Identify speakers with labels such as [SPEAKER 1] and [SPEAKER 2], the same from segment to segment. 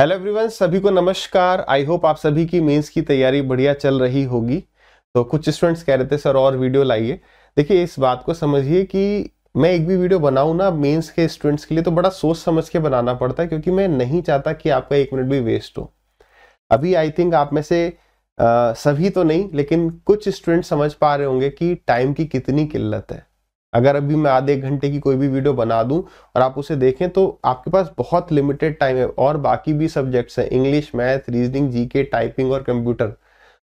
[SPEAKER 1] Hello everyone, सभी को नमस्कार। आई होप आप सभी की मेंस की तैयारी बढ़िया चल रही होगी। तो कुछ स्टूडेंट्स कह रहे थे सर और वीडियो लाइए। देखिए, इस बात को समझिए कि मैं एक भी वीडियो बनाऊं ना मेंस के स्टूडेंट्स के लिए तो बड़ा सोच समझ के बनाना पड़ता है, क्योंकि मैं नहीं चाहता कि आपका एक मिनट भी वेस्ट हो। अभी आई थिंक आप में से सभी तो नहीं, लेकिन कुछ स्टूडेंट समझ पा रहे होंगे कि टाइम की कितनी किल्लत है। अगर अभी मैं आधे घंटे की कोई भी वीडियो बना दूं और आप उसे देखें तो आपके पास बहुत लिमिटेड टाइम है, और बाकी भी सब्जेक्ट्स हैं, English, math, reasoning, GK, typing और कंप्यूटर।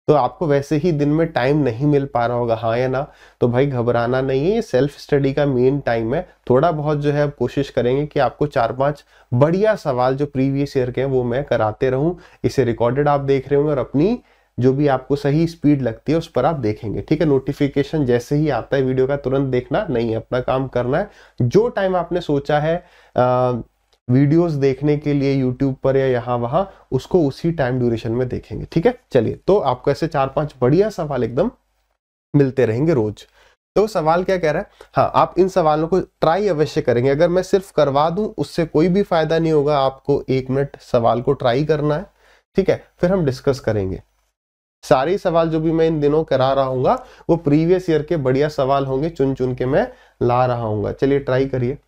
[SPEAKER 1] तो आपको वैसे ही दिन में टाइम नहीं मिल पा रहा होगा, हाँ या ना? तो भाई घबराना नहीं है, ये सेल्फ स्टडी का मेन टाइम है। थोड़ा बहुत जो है कोशिश करेंगे कि आपको 4-5 बढ़िया सवाल जो प्रीवियस ईयर के हैं वो मैं कराते रहूं। इसे रिकॉर्डेड आप देख रहे होंगे और अपनी जो भी आपको सही स्पीड लगती है उस पर आप देखेंगे, ठीक है। नोटिफिकेशन जैसे ही आता है वीडियो का तुरंत देखना नहीं है, अपना काम करना है। जो टाइम आपने सोचा है वीडियोस देखने के लिए यूट्यूब पर या यहाँ वहां, उसको उसी टाइम ड्यूरेशन में देखेंगे, ठीक है। चलिए, तो आपको ऐसे 4-5 बढ़िया सवाल एकदम मिलते रहेंगे रोज। तो सवाल क्या कह रहा है? हाँ, आप इन सवालों को ट्राई अवश्य करेंगे। अगर मैं सिर्फ करवा दूं उससे कोई भी फायदा नहीं होगा, आपको 1 मिनट सवाल को ट्राई करना है, ठीक है। फिर हम डिस्कस करेंगे। सारे सवाल जो भी मैं इन दिनों करा रहा हूँ वो प्रीवियस ईयर के बढ़िया सवाल होंगे, चुन चुन के मैं ला रहा हूँ। चलिए ट्राई करिए।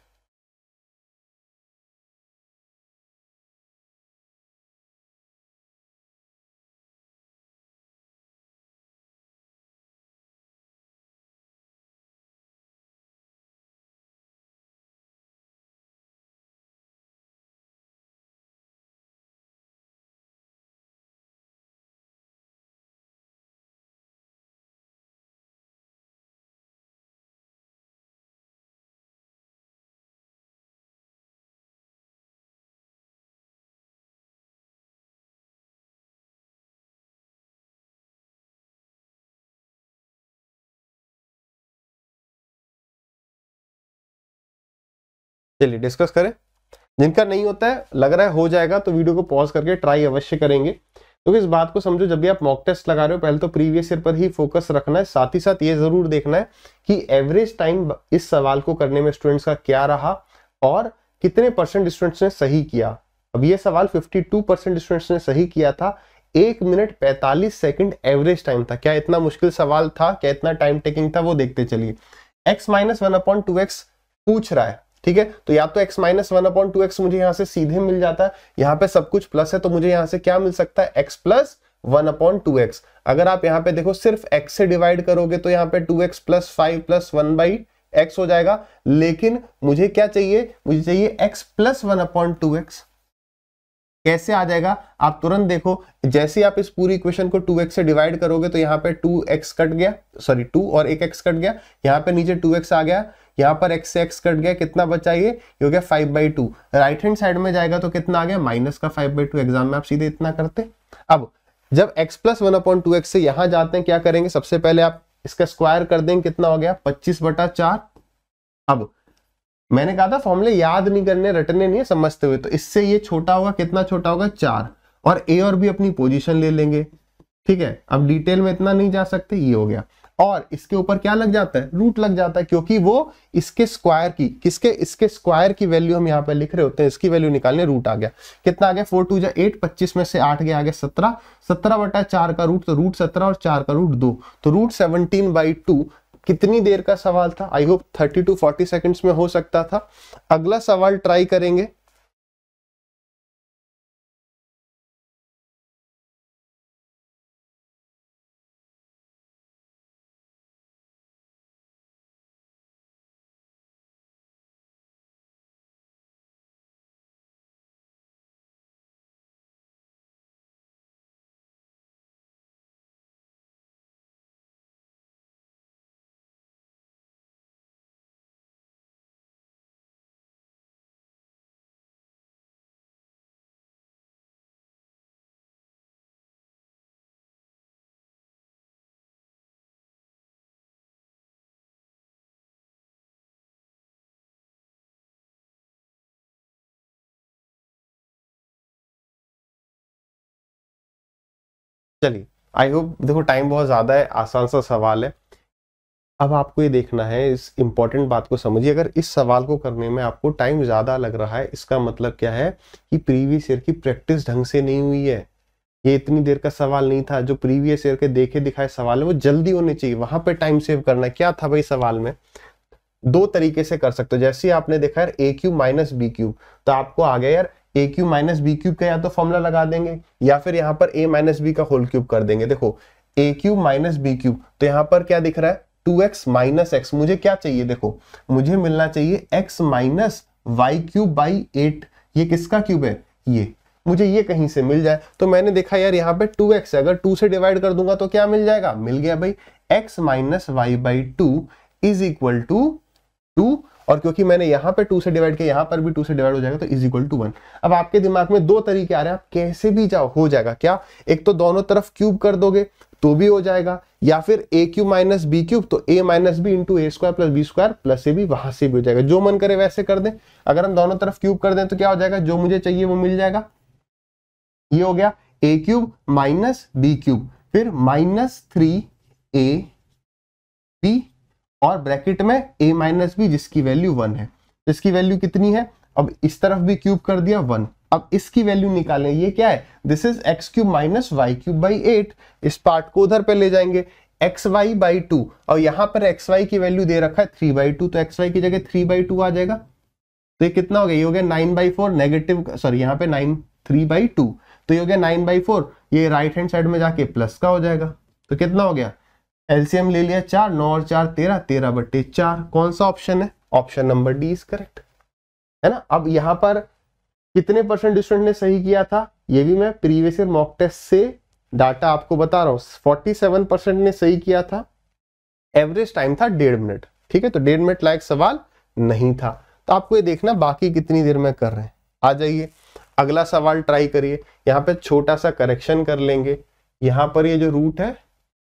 [SPEAKER 1] चलिए डिस्कस करें। जिनका नहीं होता है, लग रहा है हो जाएगा, तो वीडियो को पॉज करके ट्राई अवश्य करेंगे। तो इस बात को समझो, जब भी आप मॉक टेस्ट लगा रहे हो पहले तो प्रीवियस ईयर पर ही फोकस रखना है। साथ ही साथ ये जरूर देखना है कि एवरेज टाइम इस सवाल को करने में स्टूडेंट्स का क्या रहा और कितने परसेंट स्टूडेंट्स ने सही किया। अब ये सवाल 52% स्टूडेंट्स ने सही किया था। 1 मिनट 45 सेकंड एवरेज टाइम था। क्या इतना मुश्किल सवाल था? क्या इतना टाइम टेकिंग था? वो देखते चलिए। x-1/2x पूछ रहा है, ठीक है। तो या तो x-1/2x मुझे यहां से सीधे मिल जाता है, यहां पे सब कुछ प्लस है तो मुझे यहां से क्या मिल सकता है? x+1/2x। अगर आप यहां पे देखो सिर्फ x से डिवाइड करोगे तो यहां पे 2x+5+1/x हो जाएगा। लेकिन मुझे क्या चाहिए? मुझे चाहिए x+1/2x। कैसे आ जाएगा? आप तुरंत देखो, जैसे आप इस पूरी इक्वेशन को 2x से डिवाइड करोगे तो यहाँ पे 2x कट गया, सॉरी 2 और एक x कट गया, यहाँ पे नीचे 2x आ गया, यहाँ पर x से x कट गया, कितना बचा? ये हो गया 5/2। राइट हैंड साइड में जाएगा तो कितना आ गया? माइनस का 5/2। एग्जाम में आप सीधे इतना करते। अब जब x+1/2x से यहां जाते हैं, क्या करेंगे? सबसे पहले आप इसका स्क्वायर कर देंगे, कितना हो गया? 25/4। अब मैंने कहा था फॉर्मूले याद नहीं करने, रटने नहीं है, समझते हुए। तो इससे ये छोटा होगा, कितना छोटा होगा? 4। और ए और बी अपनी पोजीशन ले लेंगे, ठीक है। अब डिटेल में इतना नहीं जा सकते, ये हो गया। और इसके ऊपर क्या लग जाता है? रूट लग जाता है, क्योंकि वो इसके स्क्वायर की, इसके स्क्वायर की वैल्यू हम यहाँ पे लिख रहे होते हैं। इसकी वैल्यू निकालने, रूट आ गया। कितना आ गया? 4×2=8, 25 में से 8 गया, आ गया 17। 17/4 का रूट, तो रूट 17 और 4 का रूट 2, तो रूट 17/2। कितनी देर का सवाल था? आई होप 30 to 40 सेकेंड्स में हो सकता था। अगला सवाल ट्राई करेंगे। चलिए, आई होप, देखो टाइम बहुत ज्यादा है, आसान सा सवाल है। अब आपको ये देखना है, इस इंपॉर्टेंट बात को समझिए। अगर इस सवाल को करने में आपको टाइम ज्यादा लग रहा है, इसका मतलब क्या है कि प्रीवियस ईयर की प्रैक्टिस ढंग से नहीं हुई है। ये इतनी देर का सवाल नहीं था। जो प्रीवियस ईयर के देखे दिखाए सवाल है वो जल्दी होने चाहिए, वहां पे टाइम सेव करना है। क्या था भाई सवाल में, दो तरीके से कर सकते हो। जैसे ही आपने देखा यार ए क्यूब माइनस बी क्यूब, तो आपको आ गया यार ए क्यूब माइनस बी क्यूब का या तो फॉर्मूला लगा देंगे या फिर यहाँ पर ए माइनस बी का होल क्यूब कर देंगे। देखो ए क्यूब माइनस बी क्यूब, तो यहाँ पर क्या दिख रहा है 2x माइनस एक्स। मुझे क्या चाहिए, देखो मुझे मिलना चाहिए x minus y cube by 8। ये किसका क्यूब है, ये मुझे ये कहीं से मिल जाए। तो मैंने देखा यार यहाँ पे 2x है, अगर 2 से डिवाइड कर दूंगा तो क्या मिल जाएगा, मिल गया भाई x minus y by 2 is equal to 2। और क्योंकि मैंने यहाँ पे 2 से डिवाइड किया, यहाँ पर भी 2 से डिवाइड हो जाएगा, तो इज इक्वल टू 1। अब आपके दिमाग में दो तरीके आ रहे हैं, आप कैसे भी जाओ हो जाएगा। क्या, एक तो दोनों तरफ क्यूब कर दोगे तो भी हो जाएगा, या फिर a cube minus b cube, तो a minus b into a square plus b square plus a b, वहां से भी हो जाएगा। जो मन करे वैसे कर दें। अगर हम दोनों तरफ क्यूब कर दें तो क्या हो जाएगा, जो मुझे चाहिए वो मिल जाएगा। ये हो गया ए क्यूब माइनस बी क्यूब, फिर माइनस 3a बी और ब्रैकेट में a माइनस बी जिसकी वैल्यू 1 है। इसकी वैल्यू कितनी है, अब इस तरफ भी क्यूब कर दिया 1। अब इसकी वैल्यू निकालें, ये क्या है, this is x cube minus y cube by 8। इस पार्ट को उधर पे ले जाएंगे, एक्स वाई बाई 2, और यहाँ पर एक्स वाई की वैल्यू दे रखा है 3/2, तो एक्स वाई की जगह 3/2 आ जाएगा। तो ये कितना हो गया, ये हो गया 9/4 नेगेटिव, सॉरी यहाँ पे 3/2, तो ये हो गया 9/4। ये राइट हैंड साइड में जाके प्लस का हो जाएगा। तो कितना हो गया, एलसीएम ले लिया 4, 9 और 4 13, 13/4। कौन सा ऑप्शन है, option number D is correct, है ना। अब यहाँ पर कितने परसेंट स्टूडेंट ने सही किया था, ये भी मैं प्रीवियस ईयर मॉक टेस्ट से डाटा आपको बता रहा हूँ। 47% ने सही किया था। एवरेज टाइम था 1.5 मिनट, ठीक है, तो 1.5 मिनट लायक सवाल नहीं था। तो आपको ये देखना बाकी कितनी देर में कर रहे हैं। आ जाइए अगला सवाल ट्राई करिए। यहाँ पे छोटा सा करेक्शन कर लेंगे। यहाँ पर ये जो रूट है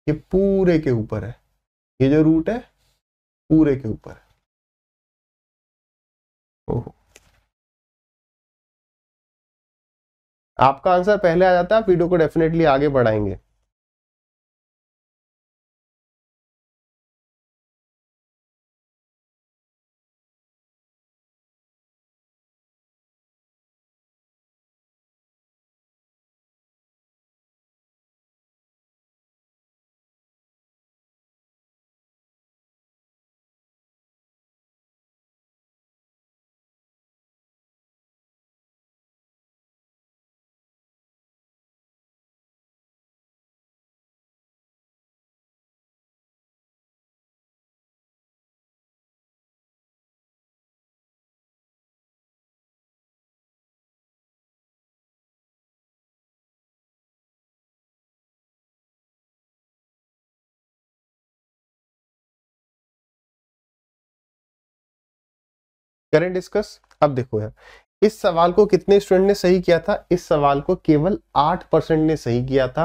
[SPEAKER 1] ये पूरे के ऊपर है, ये जो रूट है पूरे के ऊपर है। ओहो, आपका आंसर पहले आ जाता है, आप वीडियो को डेफिनेटली आगे बढ़ाएंगे। करें डिस्कस। अब देखो यार, इस सवाल को कितने स्टूडेंट ने सही किया था, इस सवाल को केवल 8% ने सही किया था।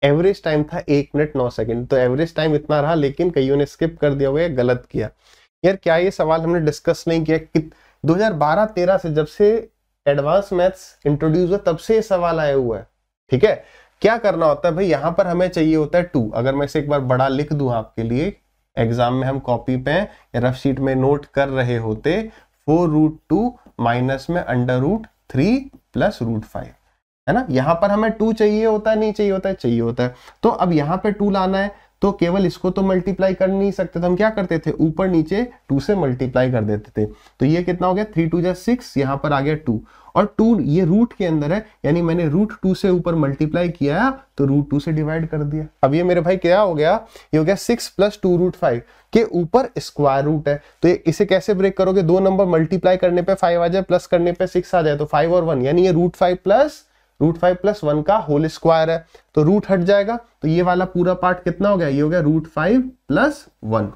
[SPEAKER 1] एवरेज टाइम था 1 मिनट 9 सेकंड, तो एवरेज टाइम इतना रहा, लेकिन कईयों ने स्किप कर दिया हुआ है, गलत किया। यार क्या ये सवाल हमने डिस्कस नहीं किया कि 2012-13 से, जब से एडवांस मैथ्स इंट्रोड्यूस हुआ तब से ये सवाल आया हुआ है। ठीक है, क्या करना होता है भाई, यहाँ पर हमें चाहिए होता है 2। अगर मैं इसे एक बार बड़ा लिख दूं आपके लिए, एग्जाम में हम कॉपी पे या रफ शीट में नोट कर रहे होते, 4√2 माइनस में √3 प्लस √5, है ना। यहाँ पर हमें 2 चाहिए होता है, नहीं चाहिए होता है, चाहिए होता है। तो अब यहाँ पे 2 लाना है, तो केवल इसको तो मल्टीप्लाई कर नहीं सकते, तो हम क्या करते थे, ऊपर नीचे 2 से मल्टीप्लाई कर देते थे। तो ये कितना हो गया, 3 2 6, यहाँ पर आ गया 2, और 2 ये रूट के अंदर है, यानी मैंने √2 से ऊपर मल्टीप्लाई किया तो √2 से डिवाइड कर दिया। अब ये मेरे भाई क्या हो गया, ये हो गया 6 + 2√5 के ऊपर स्क्वायर रूट है। तो इसे कैसे ब्रेक करोगे, 2 नंबर मल्टीप्लाई करने पे 5 आ जाए, प्लस करने पे 6 आ जाए, तो 5 और 1, यानी ये √5 + 1 का होल स्क्वायर है, तो रूट हट जाएगा। तो ये वाला पूरा पार्ट कितना हो गया, ये हो गया √5 + 1।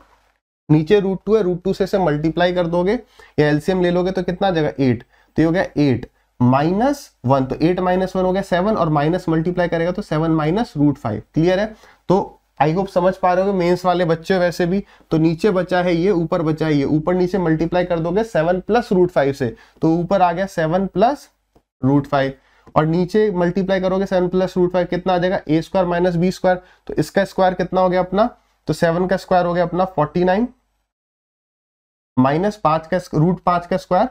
[SPEAKER 1] नीचे √2 है, √2 से मल्टीप्लाई कर दोगे या एलसीएम ले लोगे तो कितना आ जाएगा 8, तो ये हो गया 8 - 1, तो 8 - 1 हो गया 7, और माइनस मल्टीप्लाई करेगा तो 7 - √5। क्लियर है। तो आई होप समझ पा रहे हो मेंस वाले बच्चे वैसे भी। तो नीचे बचा है ये, ऊपर बचा है ये, ऊपर नीचे मल्टीप्लाई कर दोगे 7 + √5 से, तो ऊपर आ गया 7 + √5, और नीचे मल्टीप्लाई करोगे 7 + √5 कितना आ जाएगा, a² - b², तो इसका स्क्वायर कितना हो गया अपना, तो 7 का स्क्वायर हो गया अपना 49 माइनस 5 का रूट 5 का स्क्वायर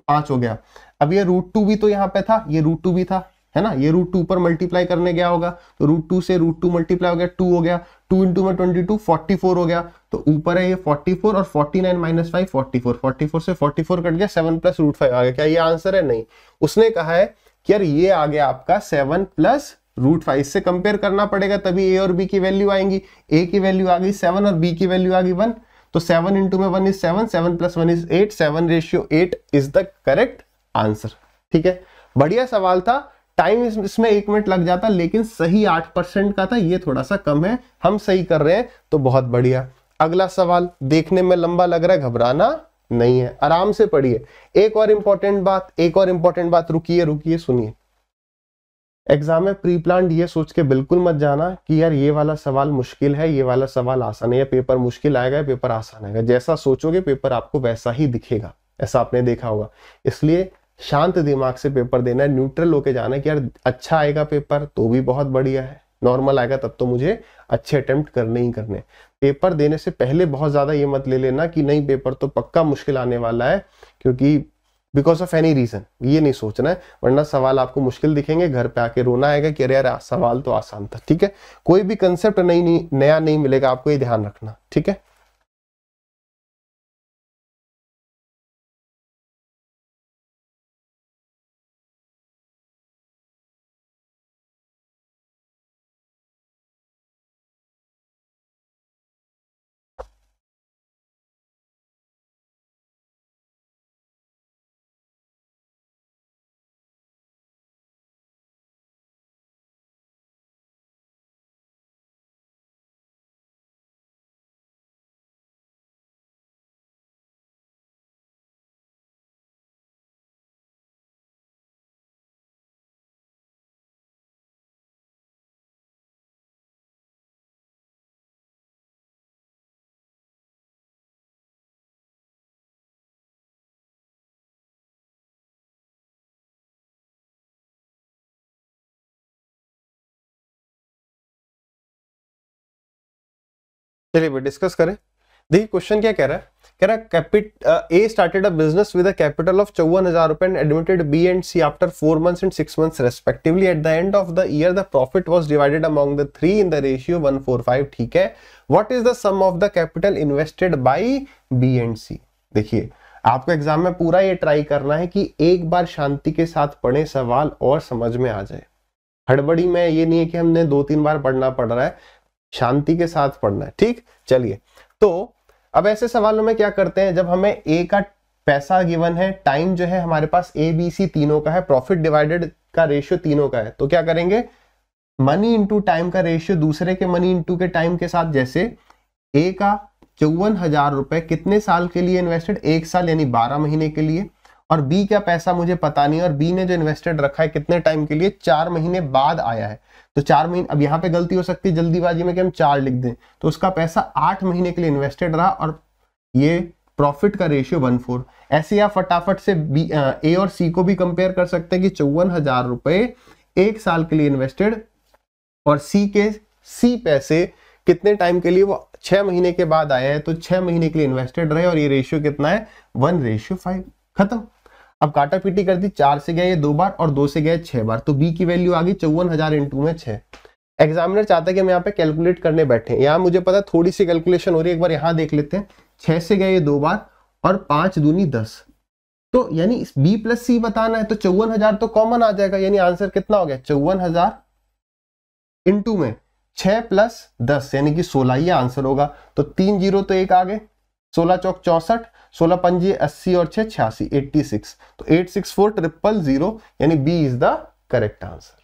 [SPEAKER 1] 5 हो गया। अब ये रूट 2 भी तो यहाँ पे था, ये रूट 2 भी था, है ना, ये रूट 2 पर मल्टीप्लाई करने गया होगा, तो रूट 2 से रूट 2 मल्टीप्लाई हो गया, 2 हो गया, 2 इंटू में 22 44 हो गया, तो ऊपर है ये 44 और 49 माइनस 5 44, 44 से 44 कट गया, 7 प्लस रूट 5 आ गया। क्या ये आंसर है? नहीं। उसने कहा है कि यार ये आ गया आपका 7 प्लस रूट 5, से कंपेयर करना पड़ेगा तभी ए और बी की वैल्यू आएंगी। ए की वैल्यू आ गई 7 और बी की वैल्यू आ गई 1, तो 7 इंटू में 1 is 7, 7 plus 1 is 8, 7:8 is the correct answer. ठीक है, बढ़िया सवाल था। टाइम इसमें 1 मिनट लग जाता, लेकिन सही 8% का था, ये थोड़ा सा कम है, हम सही कर रहे हैं तो बहुत बढ़िया। अगला सवाल देखने में लंबा लग रहा है, घबराना नहीं है, आराम से पढ़िए। एक और इंपॉर्टेंट बात, रुकिए सुनिए। एग्जाम में प्री प्लान ये सोच के बिल्कुल मत जाना कि यार ये वाला सवाल मुश्किल है, ये वाला सवाल आसान है, या पेपर मुश्किल आएगा, पेपर आसान आएगा। जैसा सोचोगे पेपर आपको वैसा ही दिखेगा, ऐसा आपने देखा होगा। इसलिए शांत दिमाग से पेपर देना है, न्यूट्रल होके जाना है कि यार अच्छा आएगा पेपर तो भी बहुत बढ़िया है, नॉर्मल आएगा तब तो मुझे अच्छे अटेम्प्ट करने ही करने। पेपर देने से पहले बहुत ज्यादा ये मत ले लेना कि नहीं पेपर तो पक्का मुश्किल आने वाला है, क्योंकि बिकॉज ऑफ एनी रीजन, ये नहीं सोचना है, वरना सवाल आपको मुश्किल दिखेंगे, घर पे आके रोना आएगा कि अरे यार सवाल तो आसान था। ठीक है, कोई भी कंसेप्ट नया नहीं मिलेगा आपको, ये ध्यान रखना। ठीक है, चलिए डिस्कस करें। देखिए क्वेश्चन क्या कह रहा है, कह रहा है A started a business with a capital of 54,000 रुपए and admitted B and C after 4 months and 6 months respectively. At the end of the year the profit was divided among the three in the ratio 1:4:5। ठीक है, what is the sum of the capital invested by B and C. देखिए आपको exam में पूरा ये try करना है कि एक बार शांति के साथ पढ़े सवाल और समझ में आ जाए। हड़बड़ी में ये नहीं है कि हमने 2-3 बार पढ़ना पड़ रहा है, शांति के साथ पढ़ना है। ठीक, चलिए तो अब ऐसे सवालों में क्या करते हैं, जब हमें ए का पैसा गिवन है, टाइम जो है हमारे पास ए बी सी तीनों का है, प्रॉफिट डिवाइडेड का रेशियो तीनों का है, तो क्या करेंगे, मनी इंटू टाइम का रेशियो दूसरे के मनी इंटू के टाइम के साथ। जैसे ए का 54,000 रुपए कितने साल के लिए इन्वेस्टेड, 1 साल यानी 12 महीने के लिए, और बी का पैसा मुझे पता नहीं, और बी ने जो इन्वेस्टेड रखा है कितने टाइम के लिए, 4 महीने बाद आया है, तो 4 महीने। अब यहाँ पे गलती हो सकती है जल्दीबाजी में कि हम 4 लिख दें, तो उसका पैसा 8 महीने के लिए इन्वेस्टेड रहा, और ये प्रॉफिट का रेशियो 1:4। ऐसे आप फटाफट से ए और सी को भी कंपेयर कर सकते हैं कि 54,000 रुपए 1 साल के लिए इन्वेस्टेड, और सी पैसे कितने टाइम के लिए, वो 6 महीने के बाद आए हैं, तो 6 महीने के लिए इन्वेस्टेड रहे, और ये रेशियो कितना है 1:5। खत्म। अब काटा पीटी कर दी, 4 से गया ये 2 बार और 2 से गया 6 बार, तो बी की वैल्यू आ गई 54,000 इंटू में 6। एग्जामिनर चाहता है कि हम यहाँ पे कैलकुलेट करने बैठे, यहाँ मुझे पता है थोड़ी सी कैलकुलेशन हो रही है, एक बार यहाँ देख लेते हैं। 6 से गया ये 2 बार और 5 दूनी 10, तो यानी बी प्लस सी बताना है, तो 54,000 तो कॉमन आ जाएगा, यानी आंसर कितना हो गया 54,000 इंटू में 6 प्लस 10 यानी कि 16, ये आंसर होगा। तो 3 0 तो 1 आ गए, 16 चौक 64, 16 पंजे 80 और 6 86, 86, तो 864,000 यानी B is the correct answer.